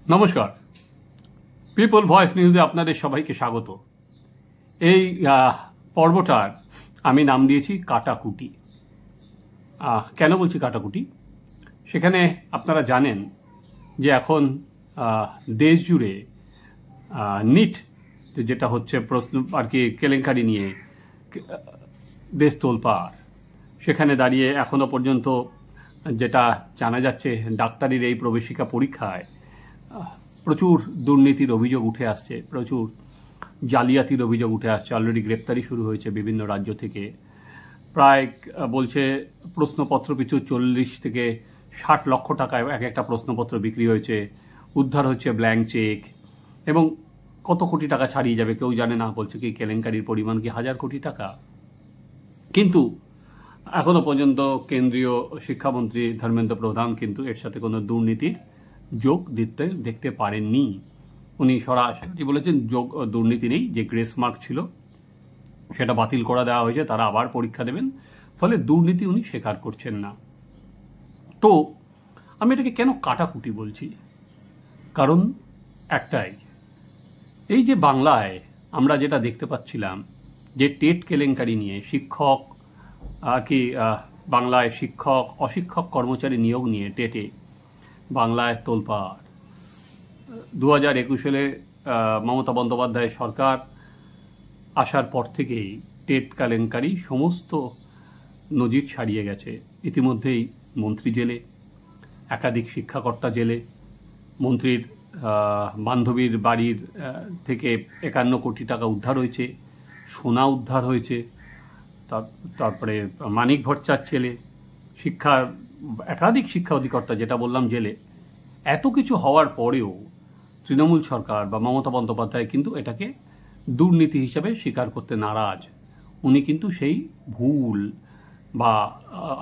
নমস্কার, people voice নিউজে আপনাদের সবাইকে স্বাগত। এই পর্বটার আমি নাম দিয়েছি কাটাকুটি। কেন বলছি কাটাকুটি? সেখানে আপনারা জানেন যে এখন দেশ জুড়ে নিট যেটা হচ্ছে প্রশ্ন আর কি কেলেঙ্কারি নিয়ে দেশ তোলপাড়। সেখানে দাঁড়িয়ে এখনো পর্যন্ত যেটা জানা যাচ্ছে, ডাক্তারির এই প্রবেশিকা পরীক্ষায় প্রচুর দুর্নীতির অভিযোগ উঠে আসছে, প্রচুর জালিয়াতির অভিযোগ উঠে আসছে। অলরেডি গ্রেপ্তারি শুরু হয়েছে বিভিন্ন রাজ্য থেকে। প্রায় বলছে প্রশ্নপত্র পিছু 40 থেকে 60 লক্ষ টাকায় এক একটা প্রশ্নপত্র বিক্রি হয়েছে, উদ্ধার হচ্ছে ব্ল্যাঙ্ক চেক, এবং কত কোটি টাকা ছাড়িয়ে যাবে কেউ জানে না। বলছে কি কেলেঙ্কারির পরিমাণ কি 1000 কোটি টাকা। কিন্তু এখনো পর্যন্ত কেন্দ্রীয় শিক্ষামন্ত্রী ধর্মেন্দ্র প্রধান কিন্তু এর সাথে কোনো দুর্নীতির যোগ দেখতে পারেননি। উনি সরাসরি বলেছেন দুর্নীতি নেই, যে গ্রেস মার্ক ছিল সেটা বাতিল করে দেওয়া হয়েছে, তারা আবার পরীক্ষা দেবেন। ফলে দুর্নীতি উনি স্বীকার করছেন না। তো আমি এটাকে কেন কাটাকুটি বলছি? কারণ একটাই, এই যে বাংলায় আমরা যেটা দেখতে পাচ্ছিলাম যে টেট কেলেঙ্কারি নিয়ে শিক্ষক আর কি বাংলায় শিক্ষক অশিক্ষক কর্মচারী নিয়োগ নিয়ে টেটে বাংলায় তোলপাড়। 2021 সালে মমতা বন্দ্যোপাধ্যায় সরকার আসার পর থেকেই টেট কেলেঙ্কারি সমস্ত নজির ছাড়িয়ে গেছে। ইতিমধ্যেই মন্ত্রী জেলে, একাধিক শিক্ষাকর্তা জেলে, মন্ত্রীর বান্ধবীর বাড়ির থেকে 51 কোটি টাকা উদ্ধার হয়েছে, সোনা উদ্ধার হয়েছে, তারপরে মানিক ভট্টাচার্যের ছেলে, একাধিক শিক্ষা অধিকর্তা যেটা বললাম জেলে। এত কিছু হওয়ার পরেও তৃণমূল সরকার বা মমতা বন্দ্যোপাধ্যায় কিন্তু এটাকে দুর্নীতি হিসাবে স্বীকার করতে নারাজ। উনি কিন্তু সেই ভুল বা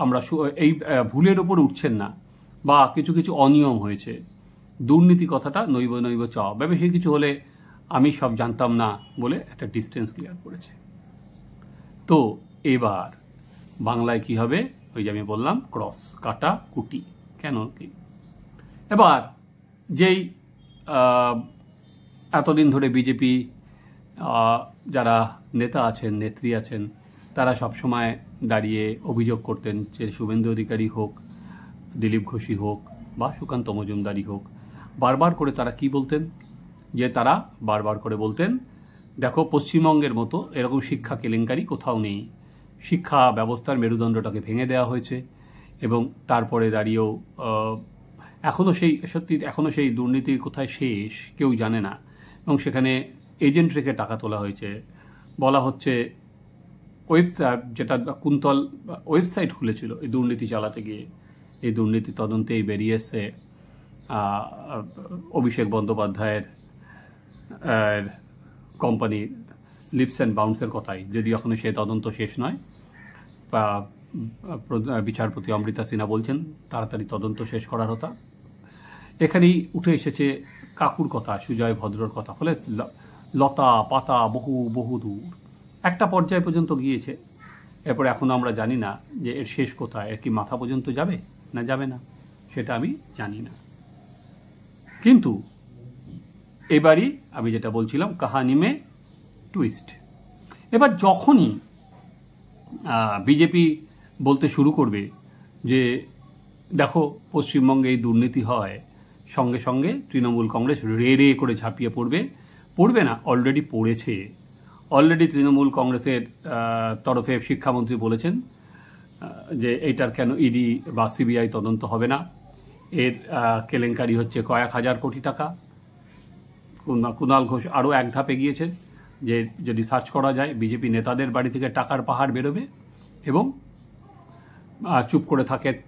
আমরা এই ভুলের ওপর উঠছেন না, বা কিছু কিছু অনিয়ম হয়েছে, দুর্নীতি কথাটা নৈব নৈব চ, বেশি কিছু হলে আমি সব জানতাম না বলে একটা ডিস্টেন্স ক্লিয়ার করেছে। তো এবার বাংলায় কি হবে? ওই যে আমি বললাম ক্রস কাটা কুটি। কেন কি? এবার যেই এতদিন ধরে বিজেপি যারা নেতা আছেন, নেত্রী আছেন, তারা সবসময় দাঁড়িয়ে অভিযোগ করতেন যে শুভেন্দু অধিকারী হোক, দিলীপ ঘোষই হোক বা সুকান্ত মজুমদারই হোক, বারবার করে তারা কি বলতেন? যে তারা বারবার করে বলতেন, দেখো পশ্চিমবঙ্গের মতো এরকম শিক্ষা কেলেঙ্কারি কোথাও নেই, শিক্ষা ব্যবস্থার মেরুদণ্ডটাকে ভেঙে দেওয়া হয়েছে। এবং তারপরে দাঁড়িয়েও এখনও সেই দুর্নীতির কোথায় শেষ কেউ জানে না। এবং সেখানে এজেন্ট রেখে টাকা তোলা হয়েছে। বলা হচ্ছে ওয়েবসাইট, যেটা কুন্তল ওয়েবসাইট খুলেছিল এই দুর্নীতি চালাতে গিয়ে, এই দুর্নীতি তদন্তেই বেরিয়ে এসছে অভিষেক বন্দ্যোপাধ্যায়ের কোম্পানি লিপস অ্যান্ড বাউন্সের কথাই, যদি এখনও সেই তদন্ত শেষ নয়। বা বিচারপতি অমৃতা সিনহা বলছেন তাড়াতাড়ি তদন্ত শেষ করার কথা। এখানেই উঠে এসেছে কাকুর কথা, সুজয় ভদ্রর কথা। ফলে লতা পাতা বহু দূর একটা পর্যায় পর্যন্ত গিয়েছে। এরপরে এখন আমরা জানি না যে এর শেষ কোথায়, এর কি মাথা পর্যন্ত যাবে না যাবে না সেটা আমি জানি না। কিন্তু এবারই আমি যেটা বলছিলাম, কাহানি মে টুইস্ট। এবার যখনই বিজেপি বলতে শুরু করবে যে দেখো পশ্চিমবঙ্গে এই দুর্নীতি হয়, সঙ্গে সঙ্গে তৃণমূল কংগ্রেস রে করে ঝাঁপিয়ে পড়বে না, অলরেডি পড়েছে। অলরেডি তৃণমূল কংগ্রেসের তরফে শিক্ষামন্ত্রী বলেছেন যে এইটার কেন ইডি বা সিবিআই তদন্ত হবে না, এর কেলেঙ্কারি হচ্ছে কয়েক হাজার কোটি টাকা। কুণাল ঘোষ আরও এক ধাপে গিয়েছেন যে যদি সার্চ করা যায় বিজেপি নেতাদের বাড়ি থেকে টাকার পাহাড় বেরোবে, এবং চুপ করে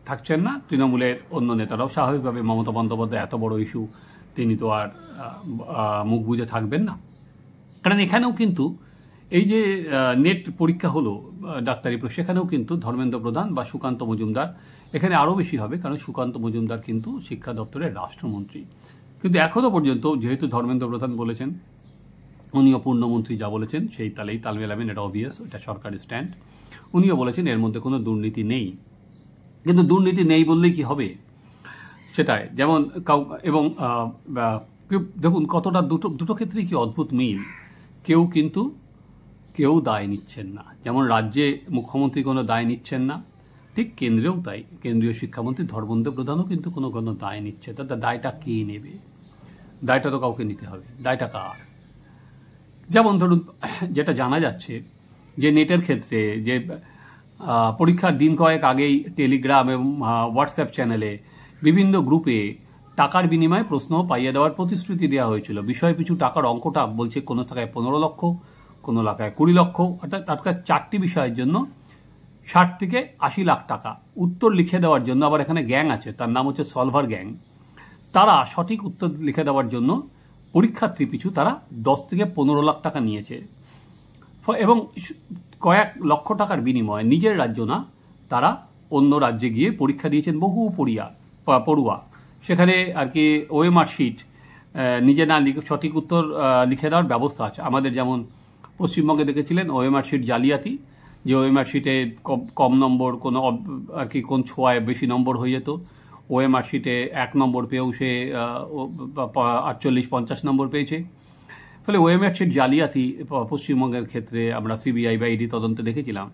থাকছেন না তৃণমূলের অন্য নেতারাও। স্বাভাবিকভাবে মমতা বন্দ্যোপাধ্যায় এত বড় ইস্যু, তিনি তো আর মুখ বুজে থাকবেন না। কারণ এখানেও কিন্তু এই যে নেট পরীক্ষা হলো ডাক্তারি, সেখানেও কিন্তু ধর্মেন্দ্র প্রধান বা সুকান্ত মজুমদার, এখানে আরও বেশি হবে কারণ সুকান্ত মজুমদার কিন্তু শিক্ষা দপ্তরের রাষ্ট্রমন্ত্রী। কিন্তু এখনও পর্যন্ত যেহেতু ধর্মেন্দ্র প্রধান বলেছেন, উনিও পূর্ণমন্ত্রী যা বলেছেন সেই তালেই তাল মেলাবেন, এটা অবভিয়াস, এটা সরকারের স্ট্যান্ড। উনিও বলেছেন এর মধ্যে কোনো দুর্নীতি নেই। কিন্তু দুর্নীতি নেই বললেই কি হবে? সেটাই যেমন এবং দেখুন কতটা দুটো ক্ষেত্রেই কি অদ্ভুত মিল। কেউ দায় নিচ্ছেন না, যেমন রাজ্যে মুখ্যমন্ত্রী কোনো দায় নিচ্ছেন না, ঠিক কেন্দ্রেও তাই। কেন্দ্রীয় শিক্ষামন্ত্রী ধর্মেন্দ্র প্রধানও কিন্তু কোনো দায় নিচ্ছে। তাতে দায়টা কে নেবে? দায়টা তো কাউকে নিতে হবে। দায়টা কার? যেমন ধরুন, যেটা জানা যাচ্ছে যে নেটের ক্ষেত্রে যে পরীক্ষার দিন কয়েক আগেই টেলিগ্রাম এবং হোয়াটসঅ্যাপ চ্যানেলে বিভিন্ন গ্রুপে টাকার বিনিময়ে প্রশ্ন পাইয়ে দেওয়ার প্রতিশ্রুতি দেওয়া হয়েছিল। বিষয় পিছু টাকার অঙ্কটা বলছে কোনো টাকায় 15 লক্ষ, কোনো টাকায় 20 লক্ষ, অর্থাৎ তাৎকাল 4টি বিষয়ের জন্য 60 থেকে 80 লাখ টাকা উত্তর লিখে দেওয়ার জন্য। আবার এখানে গ্যাং আছে, তার নাম হচ্ছে সলভার গ্যাং। তারা সঠিক উত্তর লিখে দেওয়ার জন্য পরীক্ষার্থী পিছু তারা 10 থেকে 15 লাখ টাকা নিয়েছে এবং কয়েক লক্ষ টাকার বিনিময়ে নিজের রাজ্য না, তারা অন্য রাজ্যে গিয়ে পরীক্ষা দিয়েছেন বহু পড়ুয়া। সেখানে আর কি ওএমআর শিট নিজে না লিখে সঠিক উত্তর লিখে দেওয়ার ব্যবস্থা আছে। আমাদের যেমন পশ্চিমবঙ্গে দেখেছিলেন ওএমআর শিট জালিয়াতি, যে ওএমআর শিটে কম নম্বর কোনো আর কি কোন ছোঁয়ায় বেশি নম্বর হয়ে যেত। ওএমআর শিটে 1 নম্বর পেয়েও সে 48-50 নম্বর পেয়েছে। ফলে ওএমআর শিট জালিয়াতি পশ্চিমবঙ্গের ক্ষেত্রে আমরা সিবিআই বা ইডি তদন্তে দেখেছিলাম।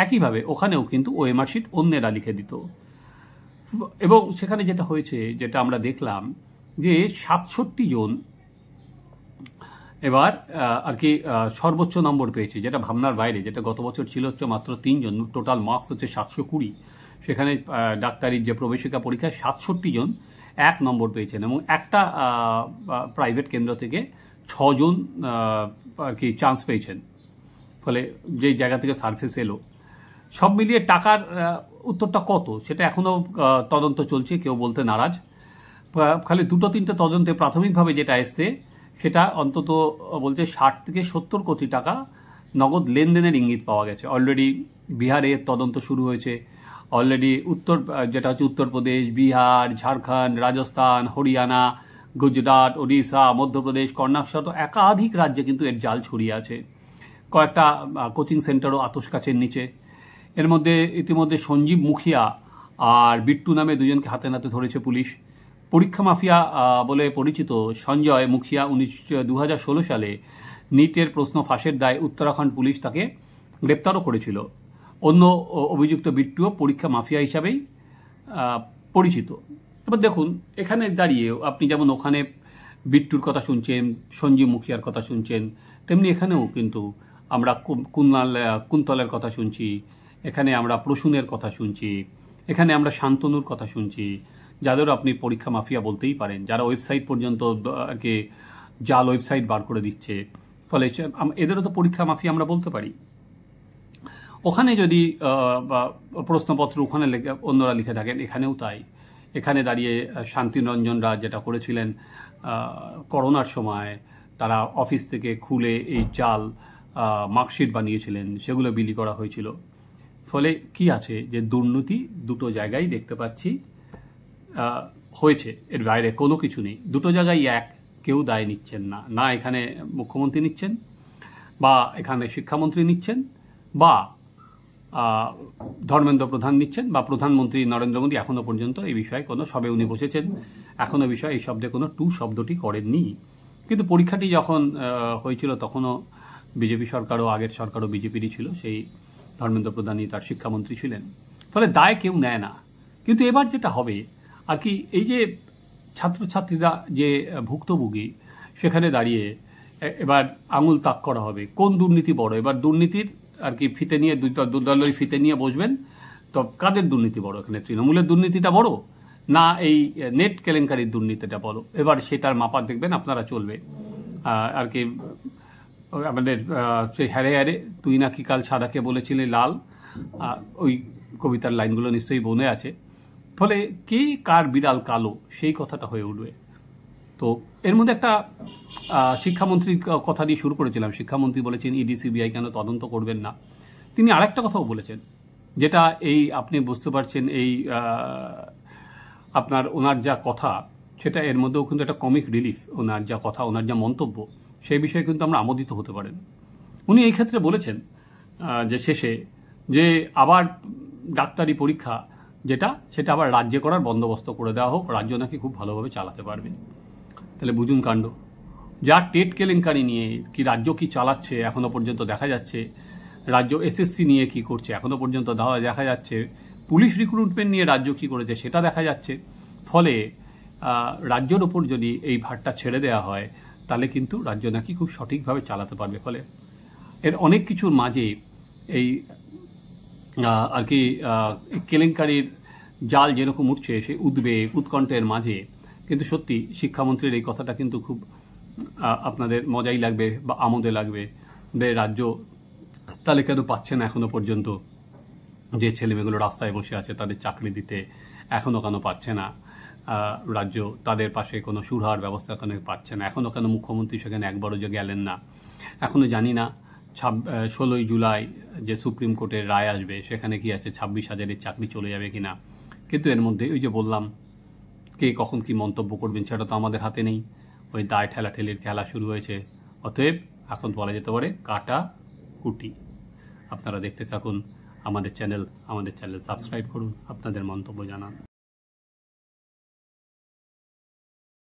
একইভাবে ওখানেও কিন্তু ওএমআর শিট অন্যেরা লিখে দিত এবং সেখানে যেটা হয়েছে, যেটা আমরা দেখলাম যে 67 জন এবার আর কি সর্বোচ্চ নম্বর পেয়েছে, যেটা ভাবনার বাইরে। যেটা গত বছর ছিল হচ্ছে মাত্র 3 জন, টোটাল মার্কস হচ্ছে 720। সেখানে ডাক্তারির যে প্রবেশিকা পরীক্ষায় 67 জন 1 নম্বর পেয়েছেন এবং একটা প্রাইভেট কেন্দ্র থেকে 6 জন আর কি চান্স পেয়েছেন। ফলে যে জায়গা থেকে সার্ফেস এলো, সব মিলিয়ে টাকার উত্তরটা কত সেটা এখনও তদন্ত চলছে, কেউ বলতে নারাজ। খালি 2-3টে তদন্তে প্রাথমিকভাবে যেটা এসছে সেটা অন্তত বলছে 60 থেকে 70 কোটি টাকা নগদ লেনদেনের ইঙ্গিত পাওয়া গেছে। অলরেডি বিহারে তদন্ত শুরু হয়েছে। অলরেডি যেটা হচ্ছে উত্তরপ্রদেশ, বিহার, ঝাড়খণ্ড, রাজস্থান, হরিয়ানা, গুজরাট, ওড়িশা, মধ্যপ্রদেশ, কর্ণাটক, একাধিক রাজ্যে কিন্তু এর জাল ছড়িয়ে আছে। কয়েকটা কোচিং সেন্টারও আতশ কাচের নিচে। এর মধ্যে ইতিমধ্যে সঞ্জীব মুখিয়া আর বিট্টু নামে দুজনকে হাতে নাতে ধরেছে পুলিশ। পরীক্ষা মাফিয়া বলে পরিচিত সঞ্জয় মুখিয়া 2016 সালে নিটের প্রশ্ন ফাঁসের দায়ে উত্তরাখণ্ড পুলিশ তাকে গ্রেপ্তারও করেছিল। অন্য অভিযুক্ত বিট্টুও পরীক্ষা মাফিয়া হিসাবেই পরিচিত। এবার দেখুন, এখানে দাঁড়িয়েও আপনি যেমন ওখানে বিট্টুর কথা শুনছেন, সঞ্জীব মুখিয়ার কথা শুনছেন, তেমনি এখানেও কিন্তু আমরা কুন্তলের কথা শুনছি, এখানে আমরা প্রসূনের কথা শুনছি, এখানে আমরা শান্তনুর কথা শুনছি, যাদেরও আপনি পরীক্ষা মাফিয়া বলতেই পারেন, যারা ওয়েবসাইট পর্যন্ত আর কি জাল ওয়েবসাইট বার করে দিচ্ছে। ফলে এদেরও তো পরীক্ষা মাফিয়া আমরা বলতে পারি। ওখানে যদি প্রশ্নপত্র ওখানে অন্যরা লিখে থাকেন, এখানেও তাই। এখানে দাঁড়িয়ে শান্তিরঞ্জনরা যেটা করেছিলেন করোনার সময়, তারা অফিস থেকে খুলে এই জাল মার্কশিট বানিয়েছিলেন, সেগুলো বিলি করা হয়েছিল। ফলে কি আছে যে দুর্নীতি দুটো জায়গায় দেখতে পাচ্ছি হয়েছে, এর বাইরে কোনো কিছু নেই। দুটো জায়গায় কেউ দায় নিচ্ছেন না, না এখানে মুখ্যমন্ত্রী নিচ্ছেন, বা এখানে শিক্ষামন্ত্রী নিচ্ছেন, বা ধর্মেন্দ্র প্রধান নিচ্ছেন, বা প্রধানমন্ত্রী নরেন্দ্র মোদী এখনো পর্যন্ত এই বিষয়ে সবে উনি বসেছেন, এখনো বিষয়ে এই শব্দে কোনো শব্দটি করেননি। কিন্তু পরীক্ষাটি যখন হয়েছিল তখনও বিজেপি সরকারও, আগের সরকারও বিজেপিরই ছিল, সেই ধর্মেন্দ্র প্রধানই তার শিক্ষামন্ত্রী ছিলেন। ফলে দায় কেউ নেয় না। কিন্তু এবার যেটা হবে আর কি, এই যে ছাত্রছাত্রীরা যে ভুক্তভোগী, সেখানে দাঁড়িয়ে এবার আঙুল তাক করা হবে কোন দুর্নীতি বড়। এবার দুর্নীতির আর কি ফিতে নিয়ে দুই দলই ফিতে নিয়ে বসবেন। তো কাদের দুর্নীতি বড় এখানে? তৃণমূলের দুর্নীতিটা বড় না এই নেট কেলেঙ্কারির দুর্নীতিটা বড়? এবার সেটার মাপা দেখবেন আপনারা, চলবে আর কি। আমাদের সেই হ্যারে হ্যারে তুই নাকি কাল সাদাকে বলেছিলি লাল, ওই কবিতার লাইনগুলো নিশ্চয়ই মনে আছে। ফলে কে কার বিড়াল কালো সেই কথাটা হয়ে উঠবে। তো এর মধ্যে একটা শিক্ষামন্ত্রীর কথা দিয়ে শুরু করেছিলাম। শিক্ষামন্ত্রী বলেছেন ইডি সিবিআই কেন তদন্ত করবেন না। তিনি আরেকটা কথাও বলেছেন, যেটা এই আপনি বুঝতে পারছেন, এই আপনার ওনার যা কথা, সেটা এর মধ্যেও কিন্তু একটা কমিক রিলিফ। ওনার যা কথা, ওনার যা মন্তব্য, সেই বিষয়ে কিন্তু আমরা আমোদিত হতে পারেন। উনি এই ক্ষেত্রে বলেছেন যে শেষে যে আবার ডাক্তারি পরীক্ষা সেটা আবার রাজ্যে করার বন্দোবস্ত করে দেওয়া হোক, রাজ্য নাকি খুব ভালোভাবে চালাতে পারবে। তাহলে বুঝুন কাণ্ড। যা টেট কেলেঙ্কারি নিয়ে কি রাজ্য কি চালাচ্ছে এখনো পর্যন্ত দেখা যাচ্ছে, রাজ্য এসএসসি নিয়ে কি করছে এখনো পর্যন্ত দেখা যাচ্ছে, পুলিশ রিক্রুটমেন্ট নিয়ে রাজ্য কি করেছে সেটা দেখা যাচ্ছে। ফলে রাজ্যের ওপর যদি এই ভারটা ছেড়ে দেওয়া হয় তাহলে কিন্তু রাজ্য নাকি খুব সঠিকভাবে চালাতে পারবে। ফলে এর অনেক কিছুর মাঝে এই আর কি কেলেঙ্কারির জাল যেরকম উঠছে, সেই উদ্বেগ উৎকণ্ঠের মাঝে কিন্তু সত্যি শিক্ষামন্ত্রীর এই কথাটা কিন্তু খুব আপনাদের মজাই লাগবে বা আমোদে লাগবে যে রাজ্য তাহলে কেন পাচ্ছে না এখনো পর্যন্ত, যে ছেলেমেয়েগুলো রাস্তায় বসে আছে তাদের চাকরি দিতে এখনো কেন পাচ্ছে না রাজ্য, তাদের পাশে কোনো সুরাহার ব্যবস্থা কেন পাচ্ছে না, এখনো কেন মুখ্যমন্ত্রী সেখানে একবারও যে গেলেন না। এখনো জানি না 16ই জুলাই যে সুপ্রিম কোর্টের রায় আসবে সেখানে কি আছে 26,000-এর চাকরি চলে যাবে কিনা। কিন্তু এর মধ্যে ওই যে বললাম, কে কখন কি মন্তব্য করবেন সেটা তো আমাদের হাতে নেই, ওই দায় ঠেলাঠেলির খেলা শুরু হয়েছে। অতএব এখন বলা যেতে পারে কাটা কুটি। আপনারা দেখতে থাকুন আমাদের চ্যানেল সাবস্ক্রাইব করুন, আপনাদের মন্তব্য জানান।